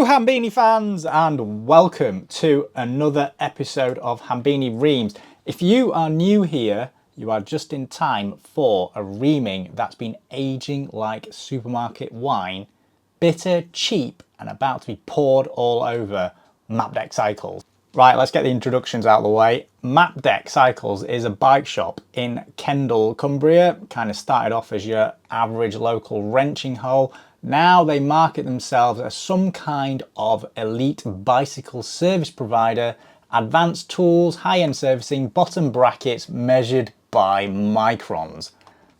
Hambini fans, and welcome to another episode of Hambini Reams. If you are new here, you are just in time for a reaming that's been aging like supermarket wine, bitter, cheap, and about to be poured all over Mapdec Cycles. Right, let's get the introductions out of the way. Mapdec Cycles is a bike shop in Kendal, Cumbria. Kind of started off as your average local wrenching hole. Now they market themselves as some kind of elite bicycle service provider, advanced tools, high-end servicing, bottom brackets measured by microns.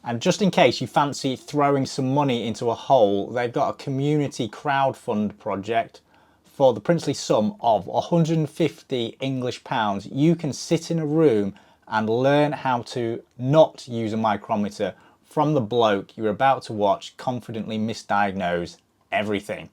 And just in case you fancy throwing some money into a hole, they've got a community crowdfund project. For the princely sum of 150 English pounds, you can sit in a room and learn how to not use a micrometer from the bloke you're about to watch confidently misdiagnose everything.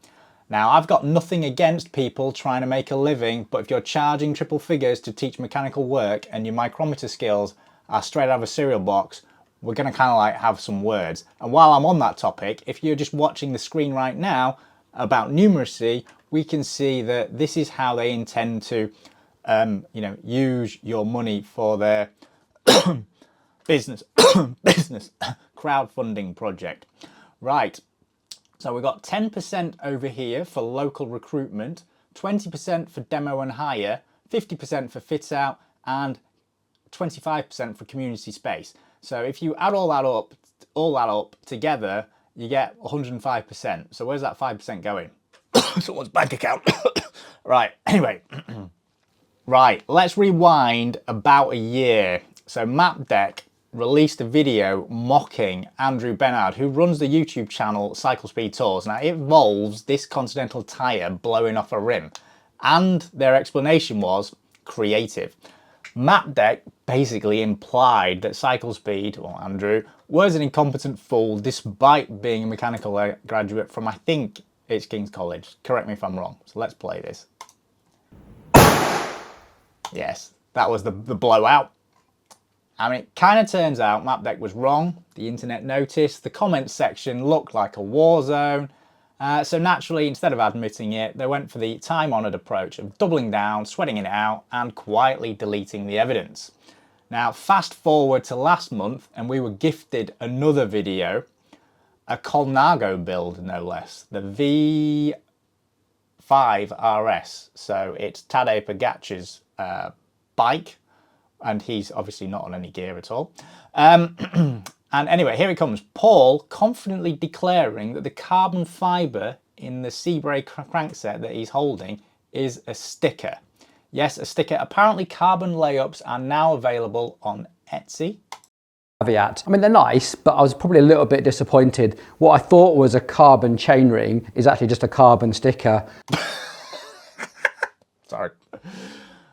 Now, I've got nothing against people trying to make a living, but if you're charging triple figures to teach mechanical work and your micrometer skills are straight out of a cereal box, we're going to kind of like have some words. And while I'm on that topic, if you're just watching the screen right now about numeracy, we can see that this is how they intend to, use your money for their business crowdfunding project. Right, so we've got 10% over here for local recruitment, 20% for demo and hire, 50% for fit out, and 25% for community space. So if you add all that up together, you get 105%. So where's that 5% going? Someone's bank account. Right, anyway. Right, let's rewind about a year. So Mapdec released a video mocking Andrew Bennard, who runs the YouTube channel Cycle Speed Tours. Now, it involves this Continental tyre blowing off a rim, and their explanation was creative. Mapdec basically implied that Cycle Speed, or Andrew, was an incompetent fool despite being a mechanical graduate from, I think it's King's College. Correct me if I'm wrong. So let's play this. Yes, that was the blowout. I mean, it kind of turns out Mapdec was wrong. The internet noticed. The comments section looked like a war zone. So naturally, instead of admitting it, they went for the time-honoured approach of doubling down, sweating it out, and quietly deleting the evidence. Now, fast forward to last month, and we were gifted another video, a Colnago build, no less, the V5 RS. So it's Tadej Pogacar's bike, and he's obviously not on any gear at all. And anyway, here it comes. Paul confidently declaring that the carbon fibre in the Seabrake crankset that he's holding is a sticker. Yes, a sticker. Apparently carbon layups are now available on Etsy. Caveat. I mean, they're nice, but I was probably a little bit disappointed. What I thought was a carbon chainring is actually just a carbon sticker. Sorry.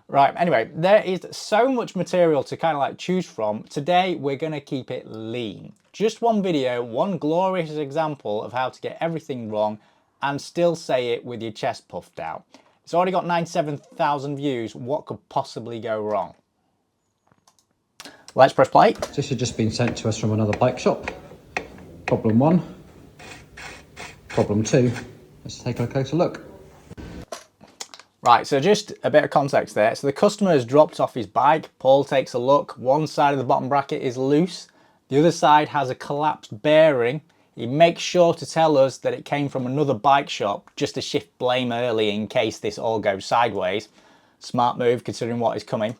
Right, anyway, there is so much material to kind of like choose from. Today, we're going to keep it lean. Just one video, one glorious example of how to get everything wrong and still say it with your chest puffed out. It's already got 97,000 views. What could possibly go wrong? Let's press play. This has just been sent to us from another bike shop. Problem one. Problem two. Let's take a closer look. Right, so just a bit of context there. So the customer has dropped off his bike. Paul takes a look. One side of the bottom bracket is loose. The other side has a collapsed bearing. He makes sure to tell us that it came from another bike shop just to shift blame early in case this all goes sideways. Smart move considering what is coming.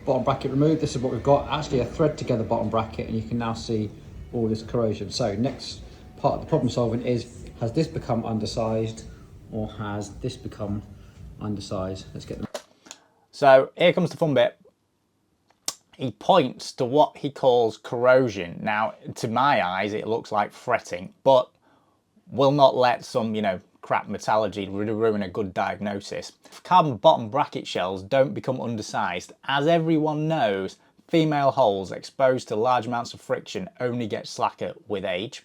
Bottom bracket removed. This is what we've got. Actually a thread together bottom bracket, and you can now see all this corrosion. So next part of the problem solving is, has this become undersized or has this become undersized? Let's get them. So here comes the fun bit. He points to what he calls corrosion. Now, to my eyes, it looks like fretting, but we'll not let some, crap metallurgy ruin a good diagnosis. Carbon bottom bracket shells don't become undersized. As everyone knows, female holes exposed to large amounts of friction only get slacker with age.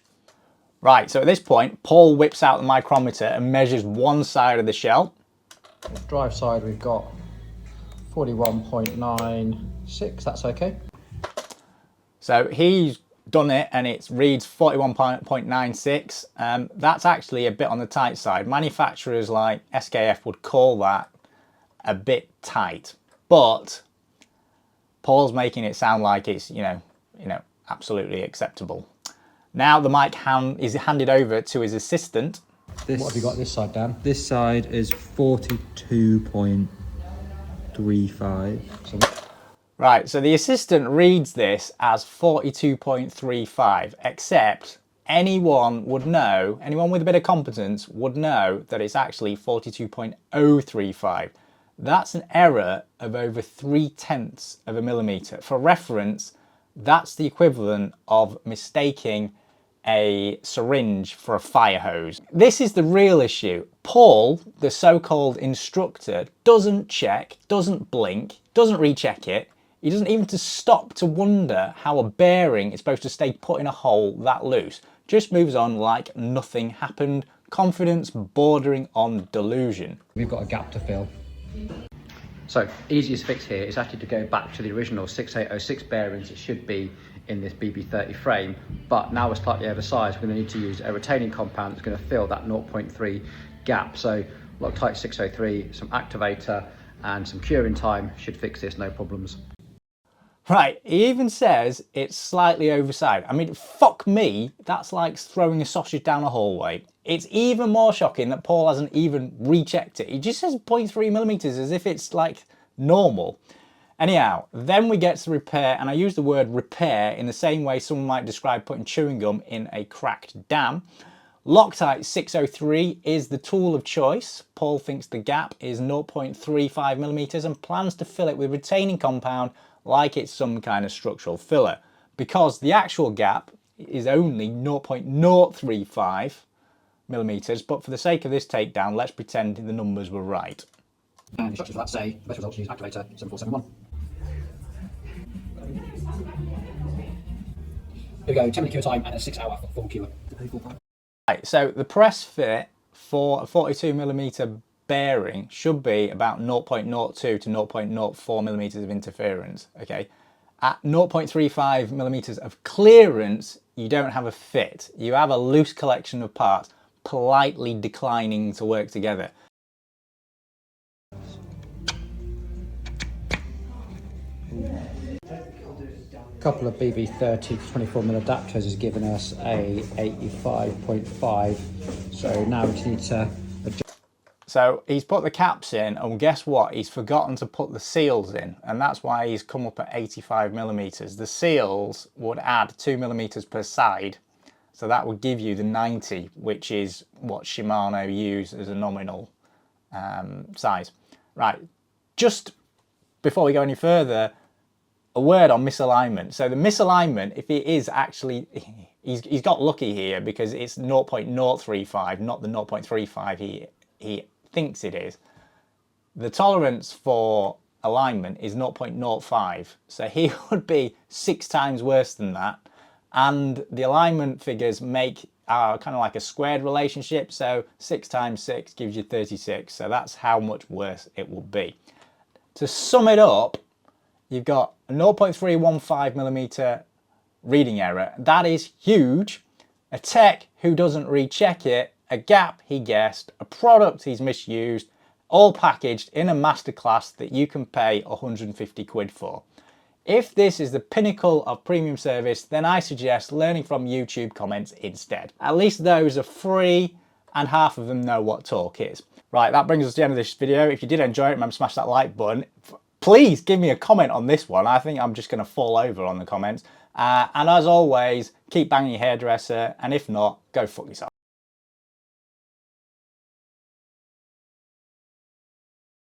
Right, so at this point, Paul whips out the micrometer and measures one side of the shell. Drive side, we've got 41.96, that's okay. So he's done it and it reads 41.96. That's actually a bit on the tight side. Manufacturers like SKF would call that a bit tight, but Paul's making it sound like it's, you know, absolutely acceptable. Now the mic is handed over to his assistant. What have you got this side, Dan? This side is 42.35. Right, so the assistant reads this as 42.35, except anyone with a bit of competence would know that it's actually 42.035. That's an error of over 0.3 of a millimetre. For reference, that's the equivalent of mistaking a syringe for a fire hose. This is the real issue. Paul, the so-called instructor, doesn't check, doesn't blink, doesn't recheck it. He doesn't even stop to wonder how a bearing is supposed to stay put in a hole that loose. Just moves on like nothing happened. Confidence bordering on delusion. We've got a gap to fill. So, easiest fix here is actually to go back to the original 6806 bearings. It should be in this BB30 frame, but now we're slightly oversized. We're going to need to use a retaining compound that's going to fill that 0.3 gap. So Loctite 603, some activator and some curing time should fix this, no problems. Right, he even says it's slightly oversized. I mean, fuck me, that's like throwing a sausage down a hallway. It's even more shocking that Paul hasn't even rechecked it. He just says 0.3 millimeters as if it's like normal. Anyhow, then we get to repair, and I use the word repair in the same way someone might describe putting chewing gum in a cracked dam. Loctite 603 is the tool of choice. Paul thinks the gap is 0.35 millimeters and plans to fill it with retaining compound like it's some kind of structural filler, because the actual gap is only 0.035 millimeters, but for the sake of this takedown, let's pretend the numbers were right. And instructions for that say, best results use activator 7471. Here we go, 10-minute cure time and a 6-hour full cure. Right, so the press fit for a 42mm bearing should be about 0.02 to 0.04 millimeters of interference. Okay, at 0.35 millimeters of clearance, you don't have a fit. You have a loose collection of parts politely declining to work together. A couple of BB30 to 24mm adapters has given us a 85.5. So now we just need to adjust. So he's put the caps in, and guess what? He's forgotten to put the seals in, and that's why he's come up at 85mm. The seals would add 2mm per side, so that would give you the 90, which is what Shimano use as a nominal size. Right, just before we go any further, a word on misalignment. So the misalignment, if it is actually, he's got lucky here because it's 0.035, not the 0.35 he thinks it is. The tolerance for alignment is 0.05, so he would be 6 times worse than that. And the alignment figures make kind of like a squared relationship, so 6 times 6 gives you 36, so that's how much worse it will be. To sum it up, you've got a 0.315mm reading error. That is huge. A tech who doesn't recheck it, a gap he guessed, a product he's misused, all packaged in a masterclass that you can pay 150 quid for. If this is the pinnacle of premium service, then I suggest learning from YouTube comments instead. At least those are free and half of them know what talk is. Right, that brings us to the end of this video. If you did enjoy it, remember to smash that like button. Please give me a comment on this one. I think I'm just going to fall over on the comments. And as always, keep banging your hairdresser, and if not, go fuck yourself.